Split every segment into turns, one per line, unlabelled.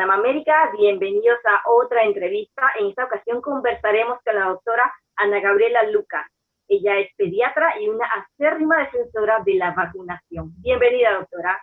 Panamá América, bienvenidos a otra entrevista. En esta ocasión conversaremos con la doctora Ana Gabriela Luca. Ella es pediatra y una acérrima defensora de la vacunación. Bienvenida, doctora.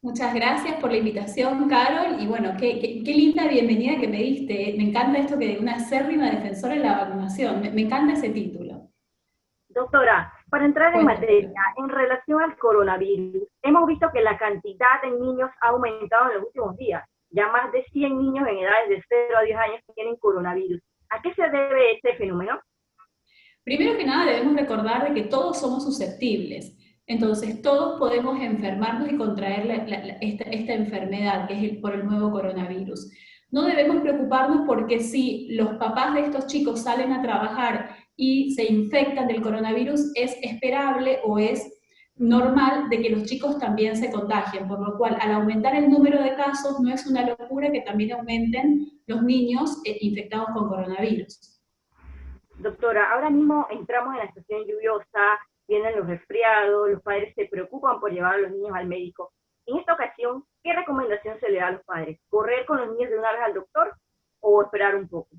Muchas gracias por la invitación, Carol, y bueno, qué linda bienvenida que me diste. Me encanta esto que de una acérrima defensora de la vacunación, me encanta ese título.
Doctora, para entrar en
Cuéntame.
materia, en relación al coronavirus, hemos visto que la cantidad de niños ha aumentado en los últimos días. Ya más de 100 niños en edades de 0 a 10 años tienen coronavirus. ¿A qué se debe este fenómeno?
Primero que nada debemos recordar de que todos somos susceptibles, entonces todos podemos enfermarnos y contraer esta enfermedad que es por el nuevo coronavirus. No debemos preocuparnos porque si los papás de estos chicos salen a trabajar y se infectan del coronavirus, es esperable o es normal de que los chicos también se contagien, por lo cual al aumentar el número de casos no es una locura que también aumenten los niños infectados con coronavirus.
Doctora, ahora mismo entramos en la estación lluviosa, vienen los resfriados, los padres se preocupan por llevar a los niños al médico. En esta ocasión, ¿qué recomendación se le da a los padres? ¿Correr con los niños de una vez al doctor o esperar un poco?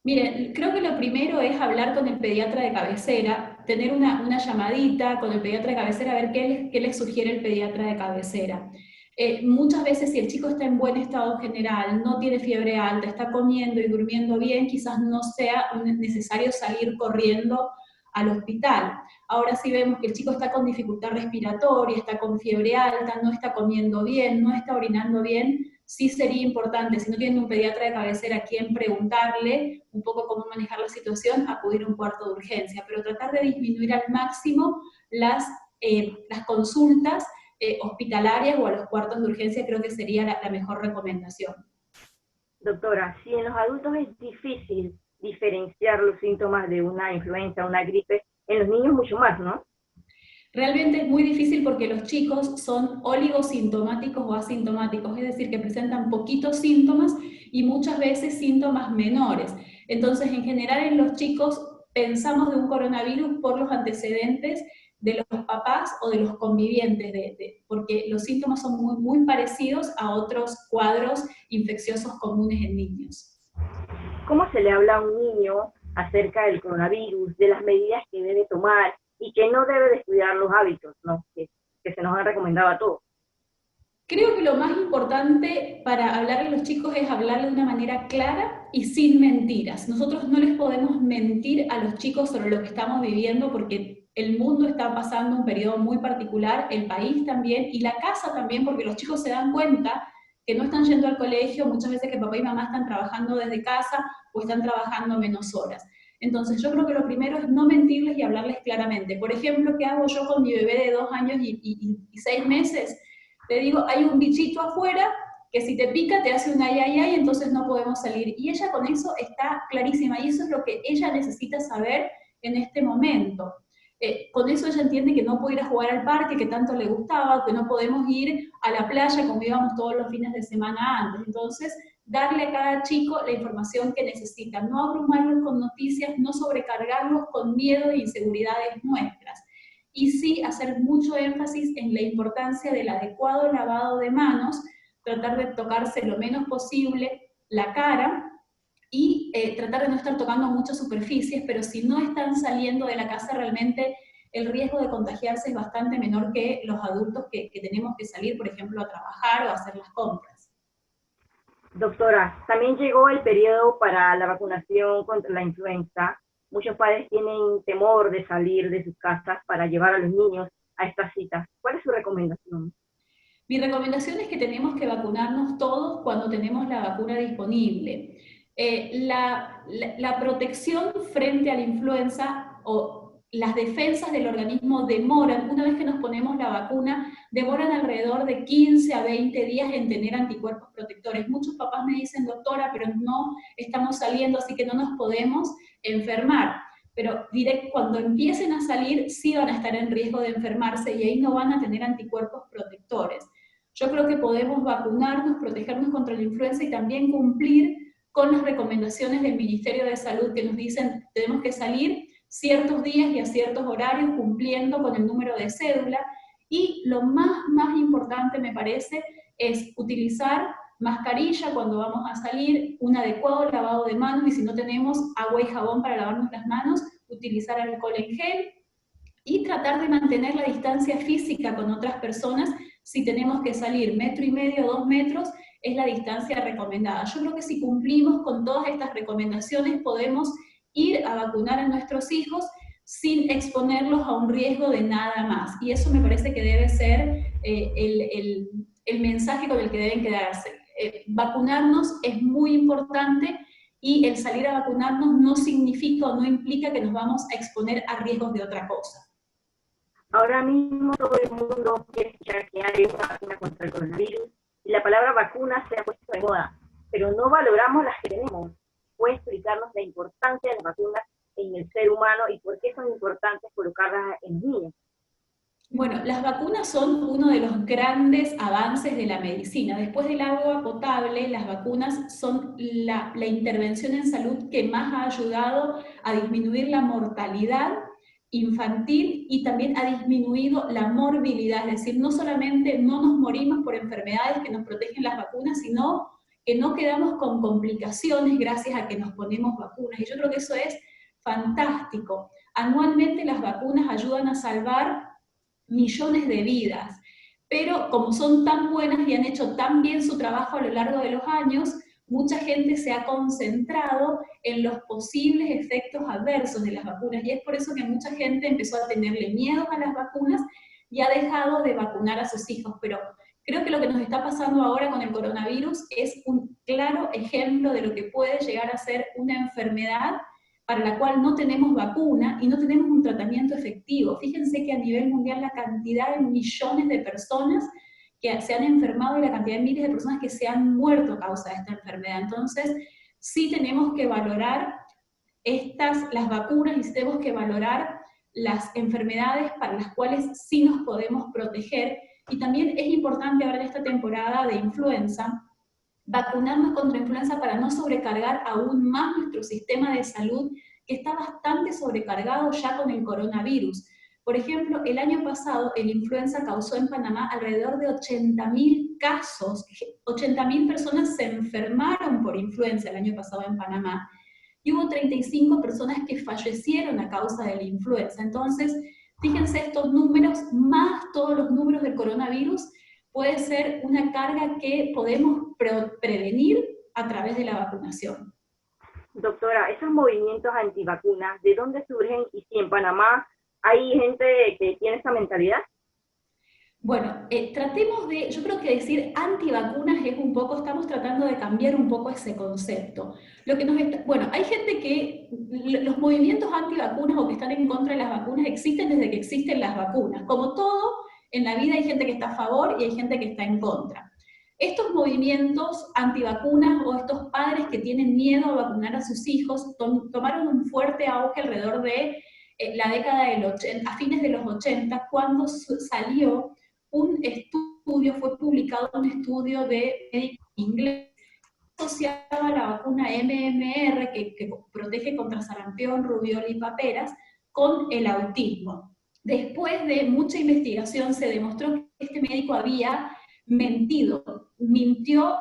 Miren, creo que lo primero es hablar con el pediatra de cabecera, tener una llamadita con el pediatra de cabecera, a ver qué les sugiere el pediatra de cabecera. Muchas veces si el chico está en buen estado general, no tiene fiebre alta, está comiendo y durmiendo bien, quizás no sea necesario salir corriendo al hospital. Ahora si vemos que el chico está con dificultad respiratoria, está con fiebre alta, no está comiendo bien, no está orinando bien, sí sería importante, si no tiene un pediatra de cabecera a quien preguntarle un poco cómo manejar la situación, acudir a un cuarto de urgencia, pero tratar de disminuir al máximo las consultas hospitalarias o a los cuartos de urgencia creo que sería la mejor recomendación.
Doctora, si en los adultos es difícil diferenciar los síntomas de una influenza, una gripe, en los niños mucho más, ¿no?
Realmente es muy difícil porque los chicos son oligosintomáticos o asintomáticos, es decir, que presentan poquitos síntomas y muchas veces síntomas menores. Entonces, en general en los chicos pensamos de un coronavirus por los antecedentes de los papás o de los convivientes, porque los síntomas son muy parecidos a otros cuadros infecciosos comunes en niños.
¿Cómo se le habla a un niño acerca del coronavirus, de las medidas que debe tomar y que no debe descuidar los hábitos, ¿no? que se nos han recomendado a todos?
Creo que lo más importante para hablarle a los chicos es hablarle de una manera clara y sin mentiras. Nosotros no les podemos mentir a los chicos sobre lo que estamos viviendo porque el mundo está pasando un periodo muy particular, el país también y la casa también, porque los chicos se dan cuenta que no están yendo al colegio, muchas veces que papá y mamá están trabajando desde casa o están trabajando menos horas. Entonces yo creo que lo primero es no mentirles y hablarles claramente. Por ejemplo, ¿qué hago yo con mi bebé de 2 años y 6 meses? Te digo, hay un bichito afuera que si te pica te hace un ay, ay, ay, entonces no podemos salir. Y ella con eso está clarísima, y eso es lo que ella necesita saber en este momento. Con eso ella entiende que no puede ir a jugar al parque, que tanto le gustaba, que no podemos ir a la playa como íbamos todos los fines de semana antes. Entonces, darle a cada chico la información que necesita, no abrumarlos con noticias, no sobrecargarlos con miedo e inseguridades nuestras. Y sí hacer mucho énfasis en la importancia del adecuado lavado de manos, tratar de tocarse lo menos posible la cara y tratar de no estar tocando muchas superficies, pero si no están saliendo de la casa realmente el riesgo de contagiarse es bastante menor que los adultos que tenemos que salir, por ejemplo, a trabajar o a hacer las compras.
Doctora, también llegó el periodo para la vacunación contra la influenza. Muchos padres tienen temor de salir de sus casas para llevar a los niños a estas citas. ¿Cuál es su recomendación?
Mi recomendación es que tenemos que vacunarnos todos cuando tenemos la vacuna disponible. La protección frente a la influenza o las defensas del organismo demoran, una vez que nos ponemos la vacuna, demoran alrededor de 15 a 20 días en tener anticuerpos protectores. Muchos papás me dicen, doctora, pero no estamos saliendo, así que no nos podemos enfermar. Pero cuando empiecen a salir, sí van a estar en riesgo de enfermarse y ahí no van a tener anticuerpos protectores. Yo creo que podemos vacunarnos, protegernos contra la influenza y también cumplir con las recomendaciones del Ministerio de Salud que nos dicen tenemos que salir ciertos días y a ciertos horarios cumpliendo con el número de cédula. Y lo más importante me parece es utilizar mascarilla cuando vamos a salir, un adecuado lavado de manos, y si no tenemos agua y jabón para lavarnos las manos, utilizar alcohol en gel, y tratar de mantener la distancia física con otras personas. Si tenemos que salir 1,5 o 2 metros, es la distancia recomendada. Yo creo que si cumplimos con todas estas recomendaciones, podemos ir a vacunar a nuestros hijos sin exponerlos a un riesgo de nada más. Y eso me parece que debe ser el mensaje con el que deben quedarse. Vacunarnos es muy importante, y el salir a vacunarnos no significa o no implica que nos vamos a exponer a riesgos de otra cosa.
Ahora mismo todo el mundo quiere escuchar que hay una vacuna contra el coronavirus y la palabra vacuna se ha puesto de moda, pero no valoramos las que tenemos. ¿Puede explicarnos la importancia de las vacunas en el ser humano y por qué son importantes colocarlas en niños?
Bueno, las vacunas son uno de los grandes avances de la medicina. Después del agua potable, las vacunas son la intervención en salud que más ha ayudado a disminuir la mortalidad infantil, y también ha disminuido la morbilidad, es decir, no solamente no nos morimos por enfermedades que nos protegen las vacunas, sino que no quedamos con complicaciones gracias a que nos ponemos vacunas, y yo creo que eso es fantástico. Anualmente las vacunas ayudan a salvar millones de vidas, pero como son tan buenas y han hecho tan bien su trabajo a lo largo de los años, mucha gente se ha concentrado en los posibles efectos adversos de las vacunas, y es por eso que mucha gente empezó a tenerle miedo a las vacunas y ha dejado de vacunar a sus hijos. Pero creo que lo que nos está pasando ahora con el coronavirus es un claro ejemplo de lo que puede llegar a ser una enfermedad para la cual no tenemos vacuna y no tenemos un tratamiento efectivo. Fíjense que a nivel mundial la cantidad de millones de personas que se han enfermado y la cantidad de miles de personas que se han muerto a causa de esta enfermedad. Entonces, sí tenemos que valorar las vacunas, y sí tenemos que valorar las enfermedades para las cuales sí nos podemos proteger. Y también es importante ahora en esta temporada de influenza, vacunarnos contra influenza para no sobrecargar aún más nuestro sistema de salud, que está bastante sobrecargado ya con el coronavirus. Por ejemplo, el año pasado el influenza causó en Panamá alrededor de 80.000 casos, 80.000 personas se enfermaron por influenza el año pasado en Panamá, y hubo 35 personas que fallecieron a causa de la influenza. Entonces, fíjense estos números, más todos los números del coronavirus, puede ser una carga que podemos prevenir a través de la vacunación.
Doctora, esos movimientos antivacunas, ¿de dónde surgen y si en Panamá hay gente que tiene esa mentalidad?
Bueno, tratemos de, yo creo que decir antivacunas es un poco, estamos tratando de cambiar un poco ese concepto. Bueno, hay gente que, los movimientos antivacunas o que están en contra de las vacunas existen desde que existen las vacunas. Como todo, en la vida hay gente que está a favor y hay gente que está en contra. Estos movimientos antivacunas o estos padres que tienen miedo a vacunar a sus hijos tomaron un fuerte auge alrededor de la década del 80, a fines de los 80, cuando salió un estudio, fue publicado un estudio de médicos ingleses asociado a la vacuna MMR, que protege contra sarampión, rubiola y paperas, con el autismo. Después de mucha investigación se demostró que este médico había mintió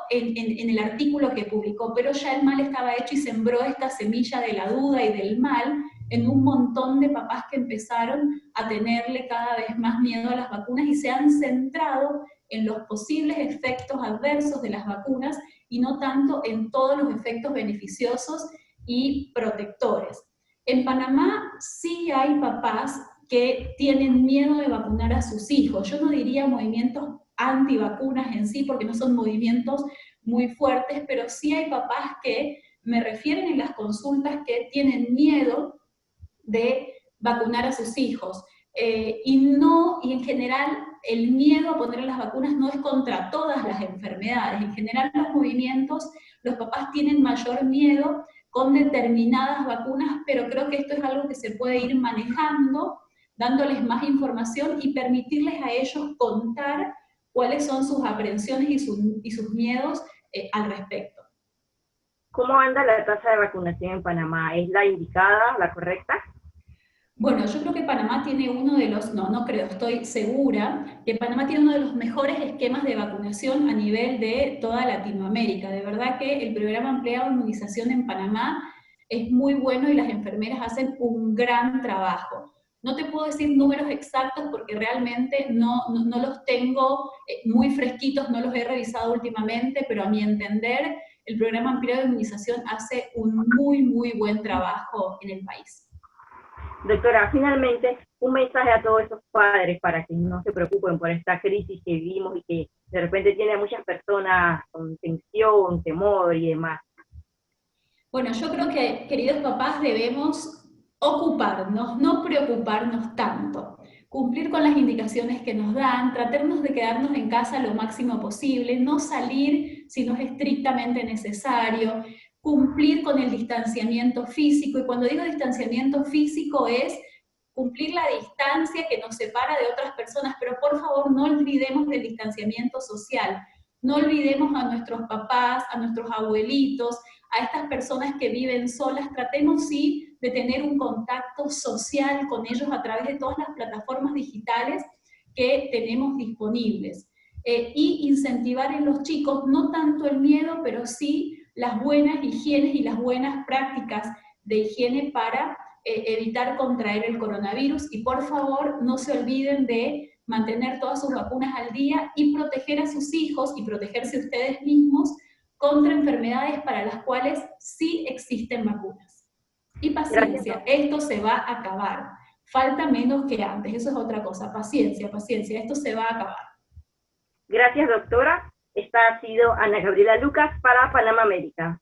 en el artículo que publicó, pero ya el mal estaba hecho y sembró esta semilla de la duda y del mal en un montón de papás que empezaron a tenerle cada vez más miedo a las vacunas y se han centrado en los posibles efectos adversos de las vacunas y no tanto en todos los efectos beneficiosos y protectores. En Panamá sí hay papás que tienen miedo de vacunar a sus hijos. Yo no diría movimientos antivacunas en sí, porque no son movimientos muy fuertes, pero sí hay papás que me refieren en las consultas que tienen miedo de vacunar a sus hijos. Y en general el miedo a poner las vacunas no es contra todas las enfermedades. En general los movimientos, los papás tienen mayor miedo con determinadas vacunas, pero creo que esto es algo que se puede ir manejando, dándoles más información y permitirles a ellos contar cuáles son sus aprensiones y sus miedos al respecto.
¿Cómo anda la tasa de vacunación en Panamá? ¿Es la indicada, la correcta?
Bueno, yo creo que Panamá tiene uno de los, no creo, estoy segura, que Panamá tiene uno de los mejores esquemas de vacunación a nivel de toda Latinoamérica. De verdad que el programa ampliado de inmunización en Panamá es muy bueno y las enfermeras hacen un gran trabajo. No te puedo decir números exactos porque realmente no los tengo muy fresquitos, no los he revisado últimamente, pero a mi entender, el programa ampliado de inmunización hace un muy buen trabajo en el país.
Doctora, finalmente, un mensaje a todos esos padres para que no se preocupen por esta crisis que vivimos y que de repente tiene a muchas personas con tensión, temor y demás.
Bueno, yo creo que, queridos papás, debemos ocuparnos, no preocuparnos tanto, cumplir con las indicaciones que nos dan, tratarnos de quedarnos en casa lo máximo posible, no salir si no es estrictamente necesario, cumplir con el distanciamiento físico, y cuando digo distanciamiento físico es cumplir la distancia que nos separa de otras personas, pero por favor no olvidemos del distanciamiento social, no olvidemos a nuestros papás, a nuestros abuelitos, a estas personas que viven solas, tratemos sí de tener un contacto social con ellos a través de todas las plataformas digitales que tenemos disponibles. Y incentivar en los chicos no tanto el miedo, pero sí las buenas higienes y las buenas prácticas de higiene para evitar contraer el coronavirus. Y por favor, no se olviden de mantener todas sus vacunas al día y proteger a sus hijos y protegerse ustedes mismos contra enfermedades para las cuales sí existen vacunas. Y
Gracias,
paciencia, esto se va a acabar. Falta menos que antes, eso es otra cosa. Paciencia, esto se va a acabar.
gracias doctora. Esta ha sido Ana Gabriela Lucas para Panamá América.